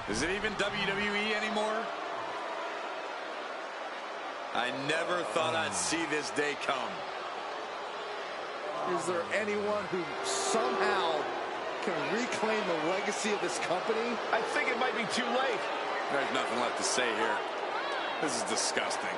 Is it even WWE anymore? I never thought I'd see this day come. Is there anyone who somehow can reclaim the legacy of this company? I think it might be too late. There's nothing left to say here. This is disgusting.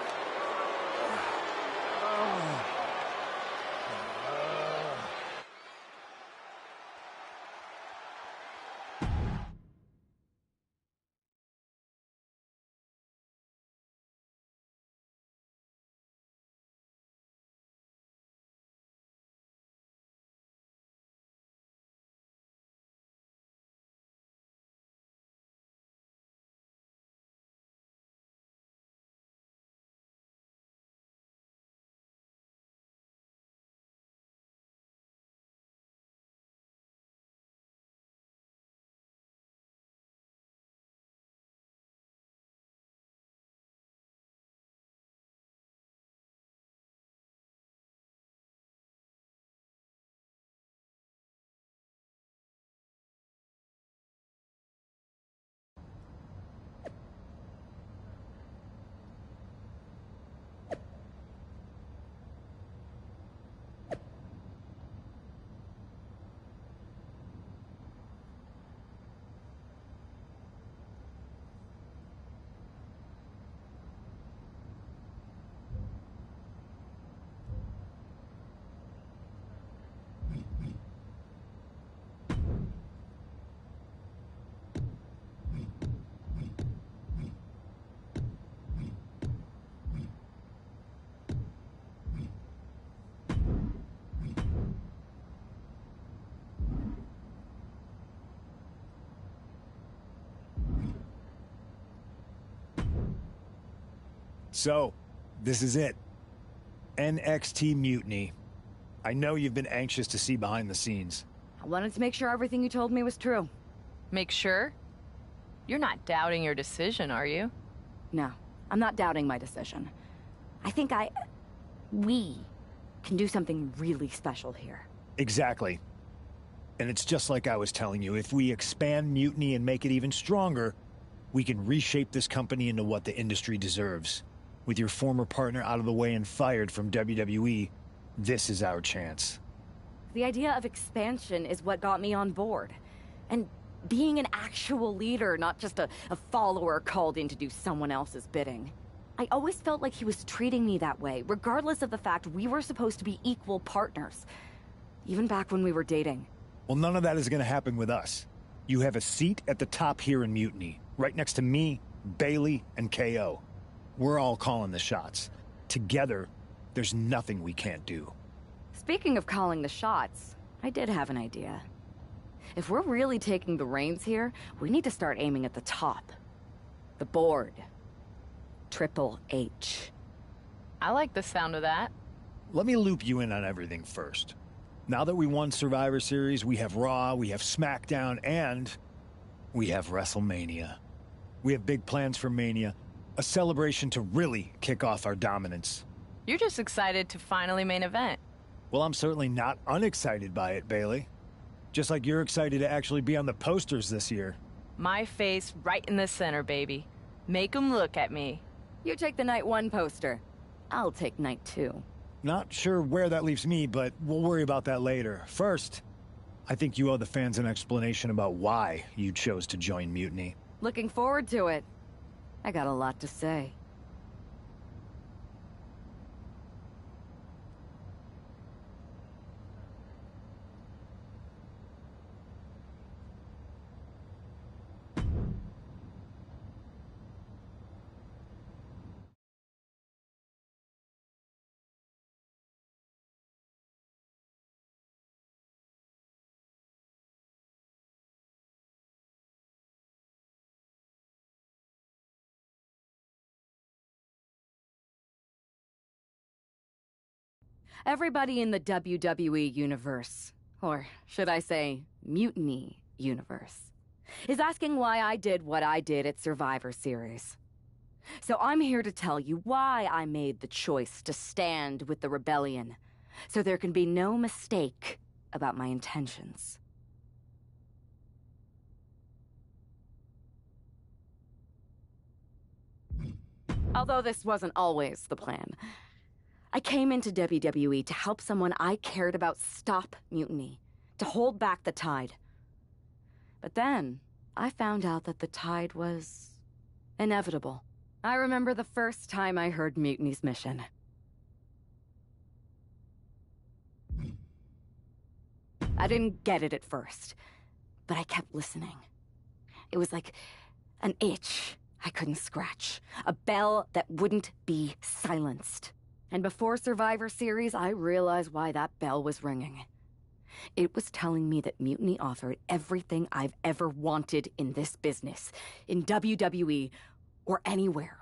So, this is it. NXT Mutiny. I know you've been anxious to see behind the scenes. I wanted to make sure everything you told me was true. Make sure? You're not doubting your decision, are you? No, I'm not doubting my decision. I think we can do something really special here. Exactly. And it's just like I was telling you, if we expand Mutiny and make it even stronger, we can reshape this company into what the industry deserves. With your former partner out of the way and fired from WWE, this is our chance. The idea of expansion is what got me on board. And being an actual leader, not just a follower called in to do someone else's bidding. I always felt like he was treating me that way, regardless of the fact we were supposed to be equal partners. Even back when we were dating. Well, none of that is going to happen with us. You have a seat at the top here in Mutiny, right next to me, Bailey, and KO. We're all calling the shots. Together, there's nothing we can't do. Speaking of calling the shots, I did have an idea. If we're really taking the reins here, we need to start aiming at the top. The board. Triple H. I like the sound of that. Let me loop you in on everything first. Now that we won Survivor Series, we have Raw, we have SmackDown, and we have WrestleMania. We have big plans for Mania. A celebration to really kick off our dominance. You're just excited to finally main event. Well, I'm certainly not unexcited by it, Bailey. Just like you're excited to actually be on the posters this year. My face right in the center, baby. Make 'em look at me. You take the night 1 poster. I'll take night 2. Not sure where that leaves me, but we'll worry about that later. First, I think you owe the fans an explanation about why you chose to join Mutiny. Looking forward to it. I got a lot to say. Everybody in the WWE universe, or should I say, Mutiny universe, is asking why I did what I did at Survivor Series. So I'm here to tell you why I made the choice to stand with the rebellion, so there can be no mistake about my intentions. Although this wasn't always the plan. I came into WWE to help someone I cared about stop mutiny, to hold back the tide. But then, I found out that the tide was inevitable. I remember the first time I heard Mutiny's mission. I didn't get it at first, but I kept listening. It was like an itch I couldn't scratch, a bell that wouldn't be silenced. And before Survivor Series, I realized why that bell was ringing. It was telling me that Mutiny offered everything I've ever wanted in this business, in WWE, or anywhere.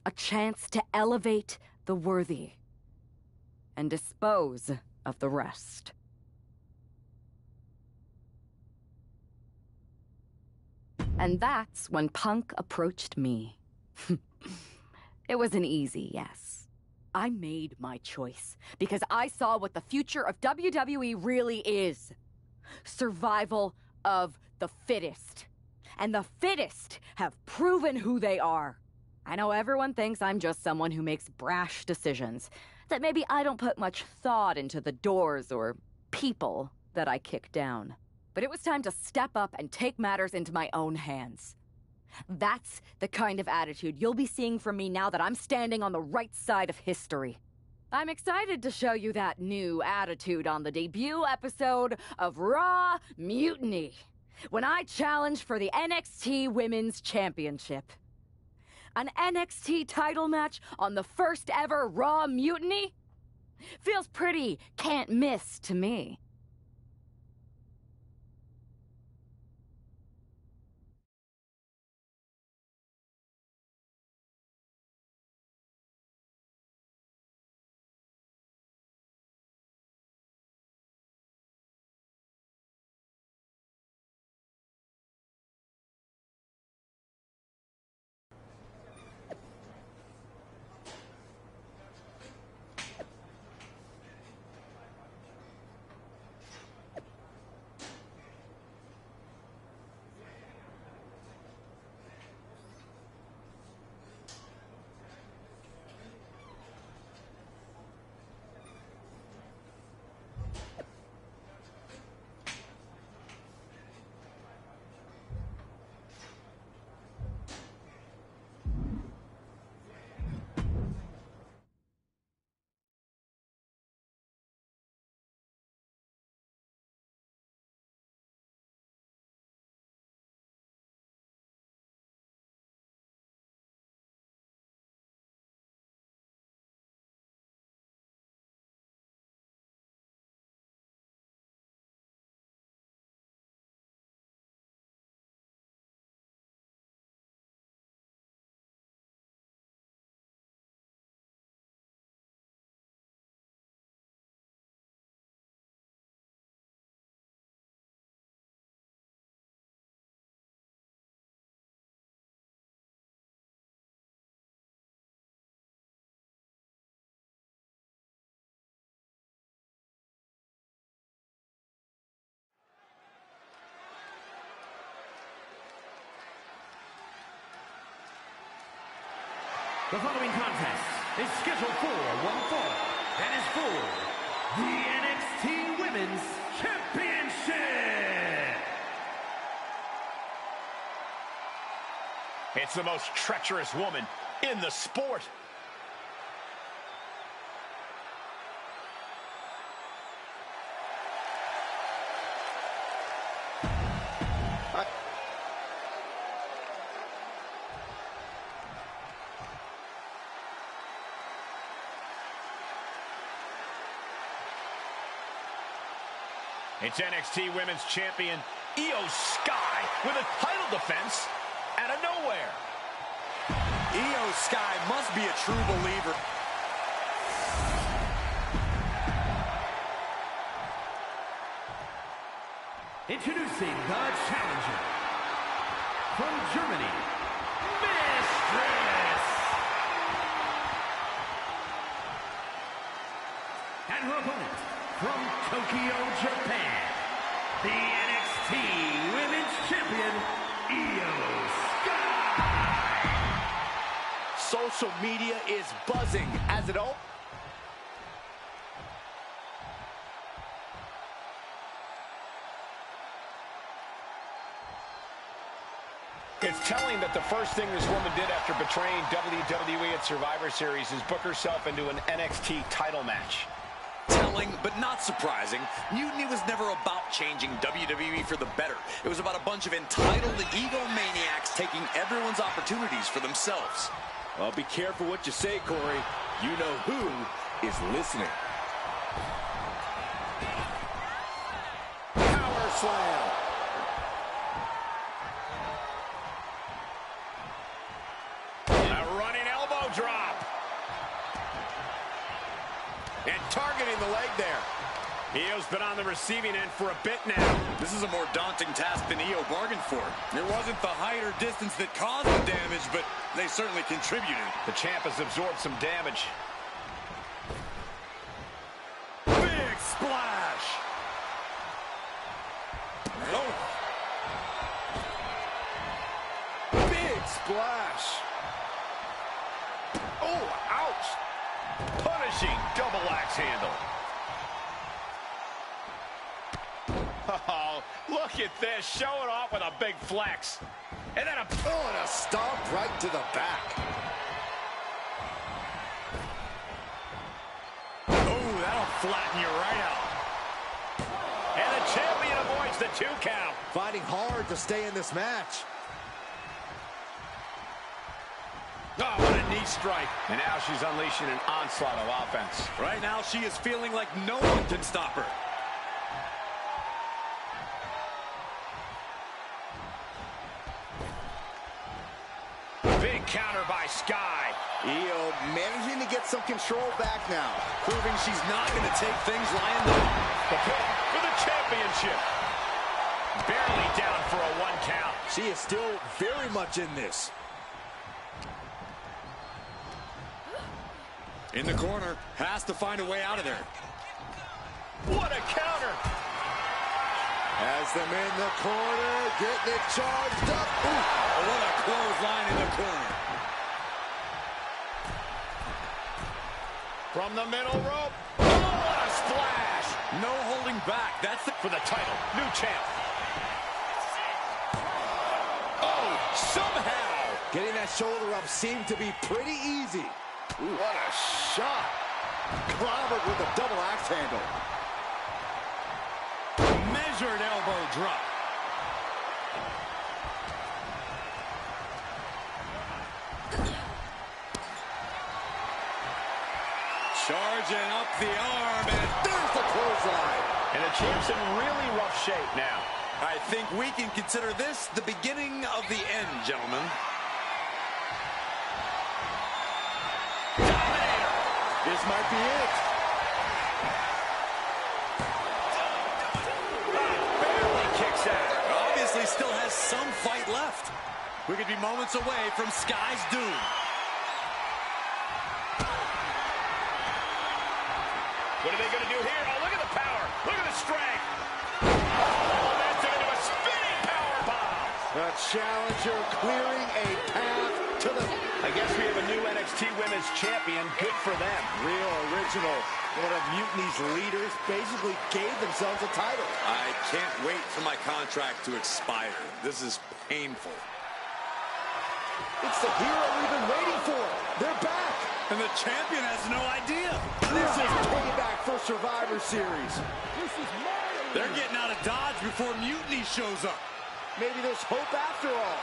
A chance to elevate the worthy and dispose of the rest. And that's when Punk approached me. It was an easy yes. I made my choice because I saw what the future of WWE really is. Survival of the fittest. And the fittest have proven who they are. I know everyone thinks I'm just someone who makes brash decisions, that maybe I don't put much thought into the doors or people that I kick down. But it was time to step up and take matters into my own hands. That's the kind of attitude you'll be seeing from me now that I'm standing on the right side of history. I'm excited to show you that new attitude on the debut episode of Raw Mutiny, when I challenge for the NXT Women's Championship. An NXT title match on the first ever Raw Mutiny? Feels pretty can't miss to me. The following contest is scheduled for one fall and is for the NXT Women's Championship. It's the most treacherous woman in the sport. It's NXT Women's Champion Io Sky with a title defense out of nowhere. Io Sky must be a true believer. Introducing the challenger from Germany, Mistress. And her opponent from Tokyo, Japan, the NXT Women's Champion, Io Sky. So social media is buzzing as it all. It's telling that the first thing this woman did after betraying WWE at Survivor Series is book herself into an NXT title match. Telling, but not surprising. Mutiny was never about changing WWE for the better. It was about a bunch of entitled egomaniacs taking everyone's opportunities for themselves. Well, be careful what you say, Corey. You know who is listening. Power slam. A running elbow drop. And targeting the leg there. Io's been on the receiving end for a bit now. This is a more daunting task than Io bargained for. It wasn't the height or distance that caused the damage, but they certainly contributed. The champ has absorbed some damage. Big splash! Oh. Big splash. Oh, ouch. Punishing double axe handle. Oh, look at this. Showing off with a big flex. And then and a stomp right to the back. Oh, that'll flatten you right out. And the champion avoids the 2 count. Fighting hard to stay in this match. Oh, what a knee strike. And now she's unleashing an onslaught of offense. Right now, she is feeling like no one can stop her. Big counter by Sky. Io managing to get some control back now. Proving she's not going to take things lying down. The pin for the championship. Barely down for a 1 count. She is still very much in this. In the corner, has to find a way out of there. What a counter. Has them in the corner, getting it charged up. Ooh. Oh, what a clothesline in the corner. From the middle rope. Oh, what a splash. No holding back. That's For the title, new champ. Oh, somehow. Getting that shoulder up seemed to be pretty easy. Ooh, what a shot. Clobbered with a double axe handle. measured elbow drop. Charging up the arm, and There's the clothesline. And the champ's in really rough shape now. I think we can consider this the beginning of the end, gentlemen. Dominator. This might be it. Barely kicks out. Obviously still has some fight left. We could be moments away from Sky's doom. What are they going to do here? Oh, look at the power. Look at the strength. Oh, that's into a spinning power bomb. The challenger clearing a path to the... I guess we have a new NXT Women's Champion. Good for them. Real original. One of Mutiny's leaders basically gave themselves a title. I can't wait for my contract to expire. This is painful. It's the hero we've been waiting for. They're back. And the champion has no idea. This is payback for Survivor Series. They're getting out of Dodge before Mutiny shows up. Maybe there's hope after all.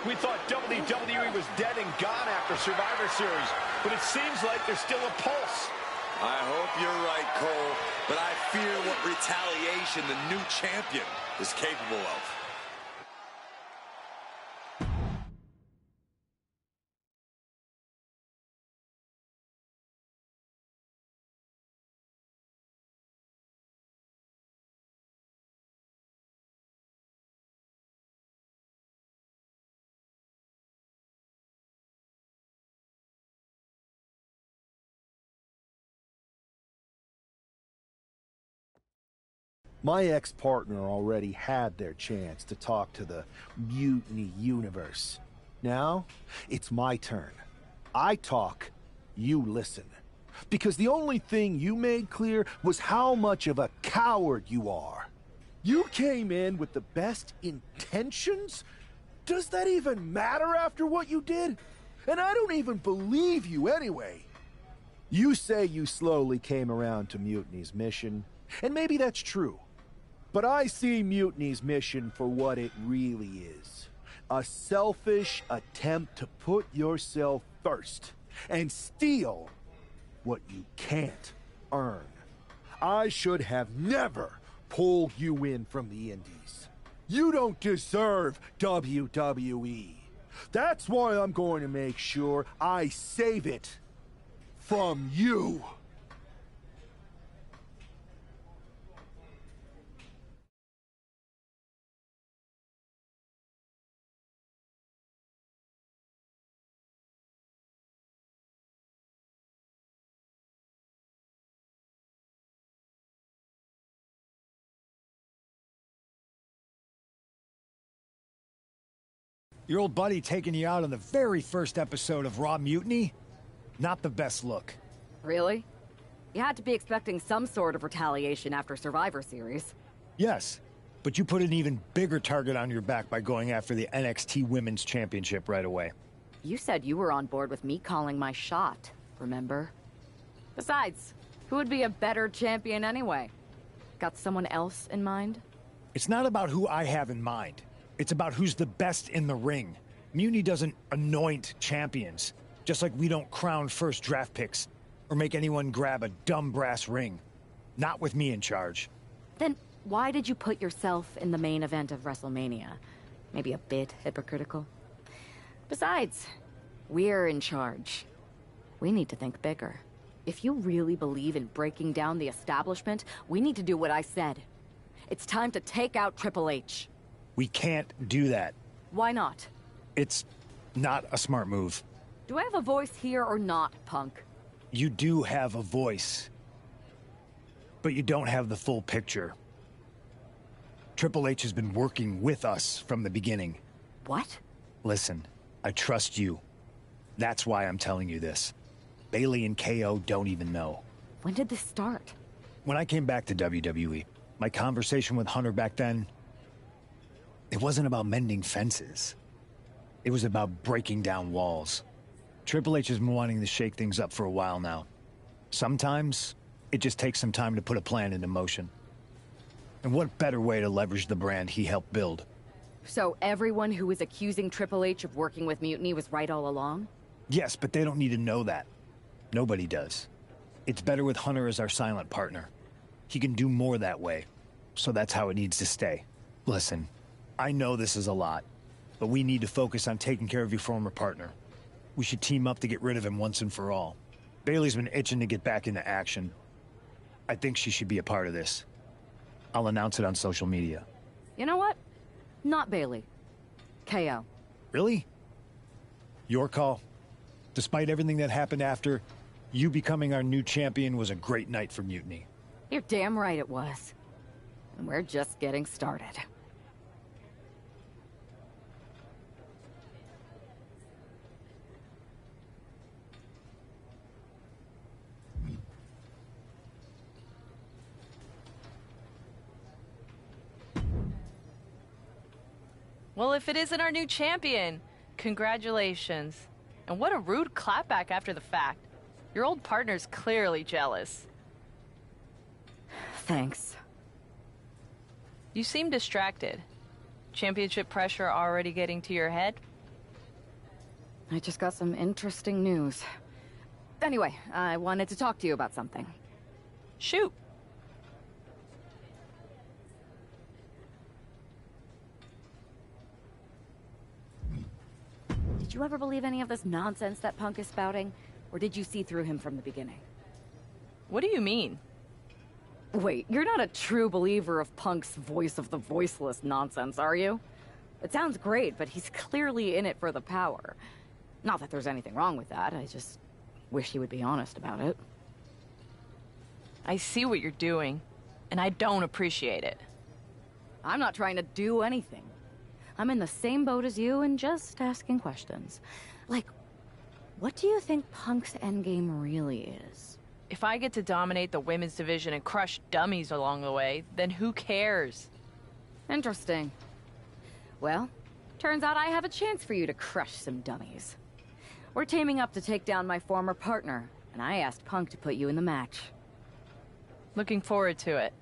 We thought WWE was dead and gone after Survivor Series, but it seems like there's still a pulse. I hope you're right, Cole, but I fear what retaliation the new champion is capable of. My ex-partner already had their chance to talk to the Mutiny Universe. Now, it's my turn. I talk, you listen. Because the only thing you made clear was how much of a coward you are. You came in with the best intentions? Does that even matter after what you did? And I don't even believe you anyway. You say you slowly came around to Mutiny's mission, and maybe that's true. But I see Mutiny's mission for what it really is. A selfish attempt to put yourself first and steal what you can't earn. I should have never pulled you in from the Indies. You don't deserve WWE. That's why I'm going to make sure I save it from you. Your old buddy taking you out on the very first episode of Raw Mutiny? Not the best look. Really? You had to be expecting some sort of retaliation after Survivor Series. Yes, but you put an even bigger target on your back by going after the NXT Women's Championship right away. You said you were on board with me calling my shot, remember? Besides, who would be a better champion anyway? Got someone else in mind? It's not about who I have in mind. It's about who's the best in the ring. Mutiny doesn't anoint champions, just like we don't crown first draft picks or make anyone grab a dumb brass ring. Not with me in charge. Then why did you put yourself in the main event of WrestleMania? Maybe a bit hypocritical? Besides, we're in charge. We need to think bigger. If you really believe in breaking down the establishment, we need to do what I said. It's time to take out Triple H. We can't do that. Why not? It's not a smart move. Do I have a voice here or not, Punk? You do have a voice. But you don't have the full picture. Triple H has been working with us from the beginning. What? Listen, I trust you. That's why I'm telling you this. Bayley and KO don't even know. When did this start? When I came back to WWE, my conversation with Hunter back then, it wasn't about mending fences. It was about breaking down walls. Triple H has been wanting to shake things up for a while now. Sometimes, it just takes some time to put a plan into motion. And what better way to leverage the brand he helped build? So everyone who was accusing Triple H of working with Mutiny was right all along? Yes, but they don't need to know that. Nobody does. It's better with Hunter as our silent partner. He can do more that way. So that's how it needs to stay. Listen, I know this is a lot, but we need to focus on taking care of your former partner. We should team up to get rid of him once and for all. Bayley's been itching to get back into action. I think she should be a part of this. I'll announce it on social media. You know what? Not Bayley. KO. Really? Your call? Despite everything that happened after, you becoming our new champion was a great night for Mutiny. You're damn right it was. And we're just getting started. Well, if it isn't our new champion, congratulations. And what a rude clapback after the fact. Your old partner's clearly jealous. Thanks. You seem distracted. Championship pressure already getting to your head? I just got some interesting news. Anyway, I wanted to talk to you about something. Shoot. Did you ever believe any of this nonsense that Punk is spouting? Or did you see through him from the beginning? What do you mean? Wait, you're not a true believer of Punk's voice of the voiceless nonsense, are you? It sounds great, but he's clearly in it for the power. Not that there's anything wrong with that, I just wish he would be honest about it. I see what you're doing, and I don't appreciate it. I'm not trying to do anything. I'm in the same boat as you and just asking questions. Like, what do you think Punk's endgame really is? If I get to dominate the women's division and crush dummies along the way, then who cares? Interesting. Well, turns out I have a chance for you to crush some dummies. We're teaming up to take down my former partner, and I asked Punk to put you in the match. Looking forward to it.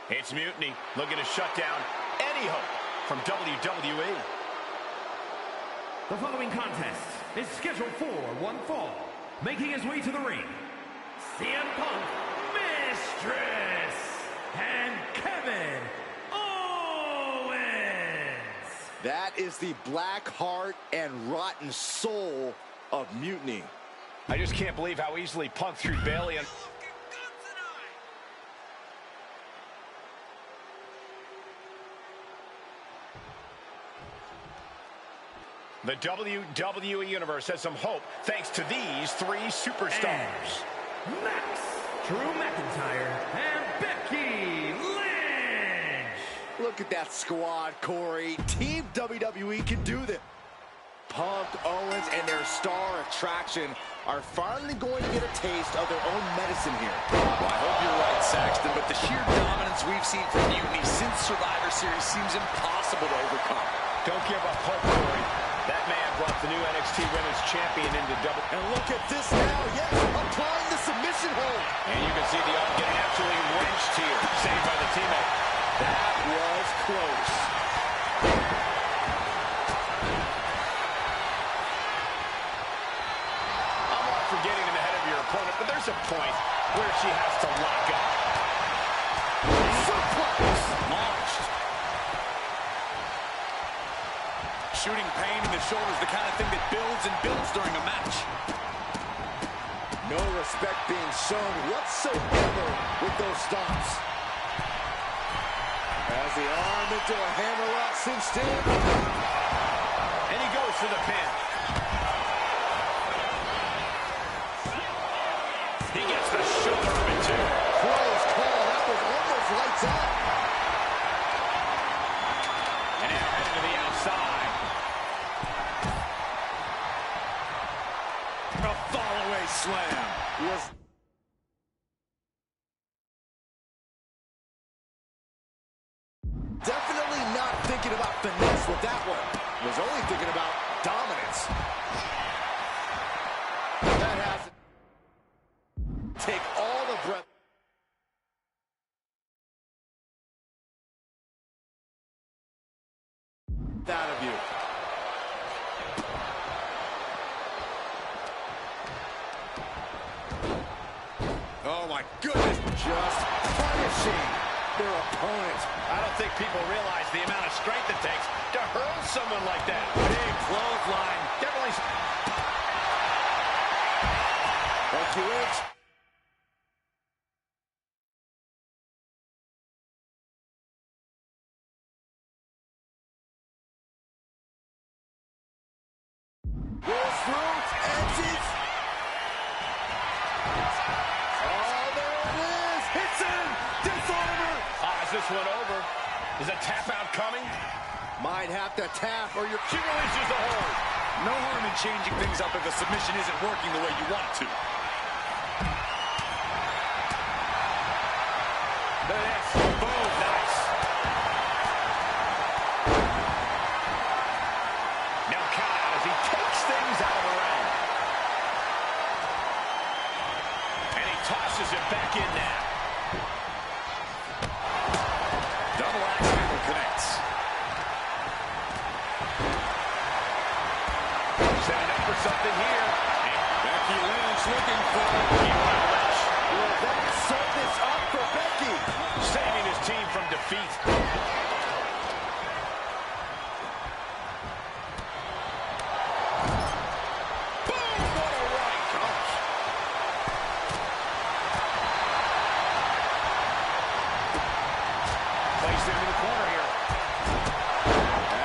It's Mutiny looking to shut down any hope from WWE. The following contest is scheduled for one fall. Making his way to the ring, CM Punk, Mistress, and Kevin Owens. That is the black heart and rotten soul of Mutiny. I just can't believe how easily Punk threw Bayley and... The WWE Universe has some hope thanks to these three superstars. And Max, Drew McIntyre, and Becky Lynch. Look at that squad, Corey. Team WWE can do this. Punk, Owens, and their star attraction are finally going to get a taste of their own medicine here. Well, I hope you're right, Saxton, but the sheer dominance we've seen from Mutiny since Survivor Series seems impossible to overcome. Don't give up hope, Corey. That man brought the new NXT Women's Champion into double. And look at this now, yes, applying the submission hold. And you can see the arm getting absolutely wrenched here, saved by the teammate. That was close. I'm all for getting in the head of your opponent, but there's a point where she has to lock up. Suplex. Launched. Shooting pain in the shoulder is the kind of thing that builds and builds during a match. No respect being shown whatsoever with those stomps. As the arm into a hammerlock cinched in. And he goes for the pin. He gets the shoulder of it too. Close call. That was almost lights out. And now heading to the outside. A fall-away slam. Yes. Definitely not thinking about finesse with that one. Was only thinking about dominance. That has it. Take all the breath. Out of you. Oh my goodness, just punishing their opponent. I don't think people realize the amount of strength it takes to hurl someone like that. Big clothesline. Definitely. Thank you, Rich. Rolls through, edges. Oh, there it is. Hits him. Disarmer. Is this one over? Is a tap out coming? Might have to tap or you're... She releases the hold. No harm in changing things up if a submission isn't working the way you want it to. Look at this. Boom. Nice. Now count out as he takes things out of the ring. And he tosses it back in now. Double axe handle connects. Setting up for something here. Becky Lynch looking for it. Will that set this up for Becky? Saving his team from defeat. Boom! What a right. Gosh. Placed into the corner here.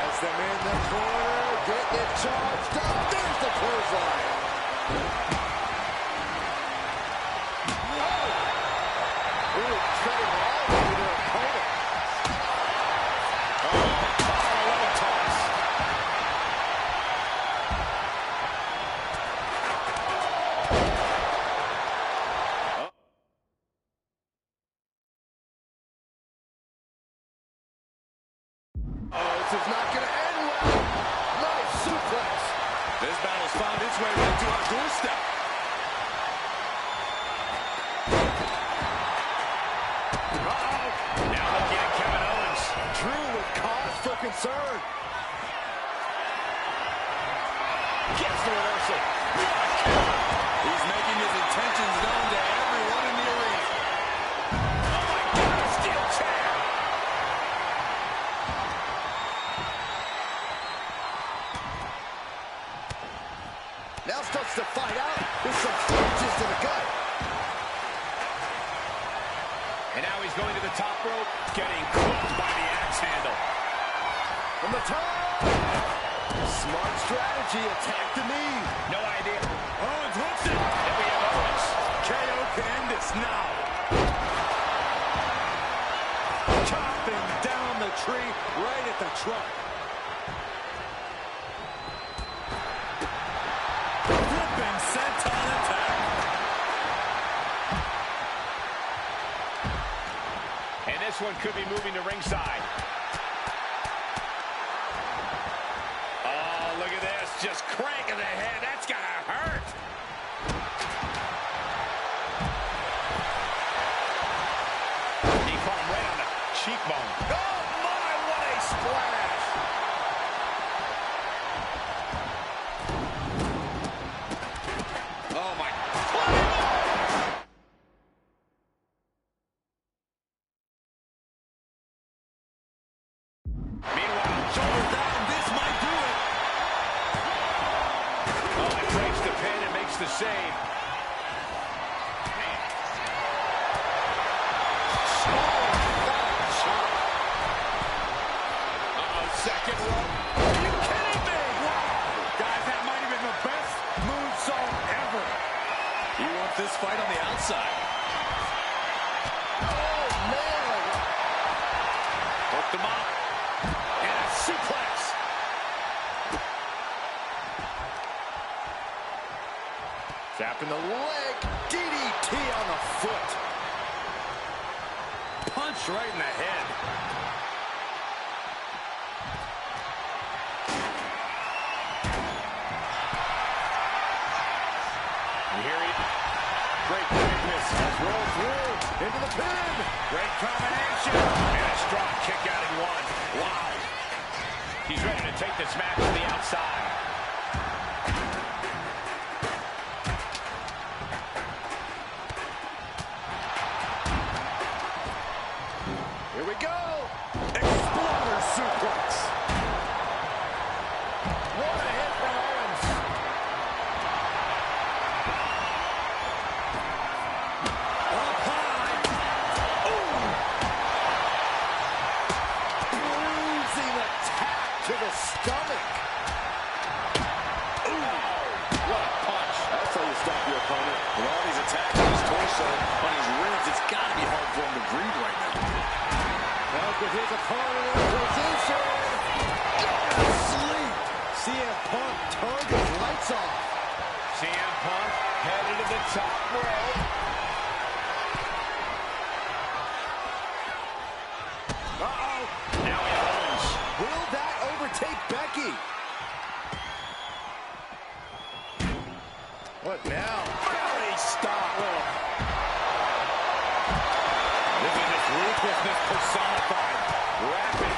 As them in the corner, getting it charged up. There's the clothesline. Ooh, treading all over their opponent. Low toss. Oh, this is not going to end well. Nice suplex. This battle's found its way right to our doorstep. Now looking at Kevin Owens. Drew with cause for concern. Gets the reversal. He's making his intentions known to everyone in the arena. Oh my God, a steel chair. Now starts to fight out with some punches to the gut. And now he's going to the top rope, getting cooked by the axe handle. From the top. Smart strategy. Attack the knee. No idea. Owens hooks it. And we have Owens. KO can end this now. Chopping down the tree right at the trunk. Flipping senton attack. And this one could be moving to ringside. Oh, look at this. Just cranking the head. That's going to hurt. He caught him right on the cheekbone. Oh, my, what a splash. Oh, my. Meanwhile, Shoulder down. This might do it. oh, it breaks the pin and makes the save. Second rope. Are you kidding me? Wow. Guys, that might have been the best moonsault ever. You want this fight on the outside. Oh, man. Hooked him up. And a suplex. Tapping the leg. DDT on the foot. Punch right in the head. And here he great quickness. Roll through into the pin. Great combination. And a strong kick out in one. Wow. He's ready to take this match to the outside. Here we go. Exploder suplex. What a hit from Owens. Up high. Ooh. Bruising attack to the stomach. Ooh. opponent. With all these attacks on his torso, on his ribs, it's got to be hard for him to breathe right now. Punk with his opponent in position. Sleep. CM Punk turned his lights off. CM Punk headed to the top rope. Uh-oh. Now he owns. Will that overtake Becky? What now? Belly stop. This is just ruthlessness personified. Rapid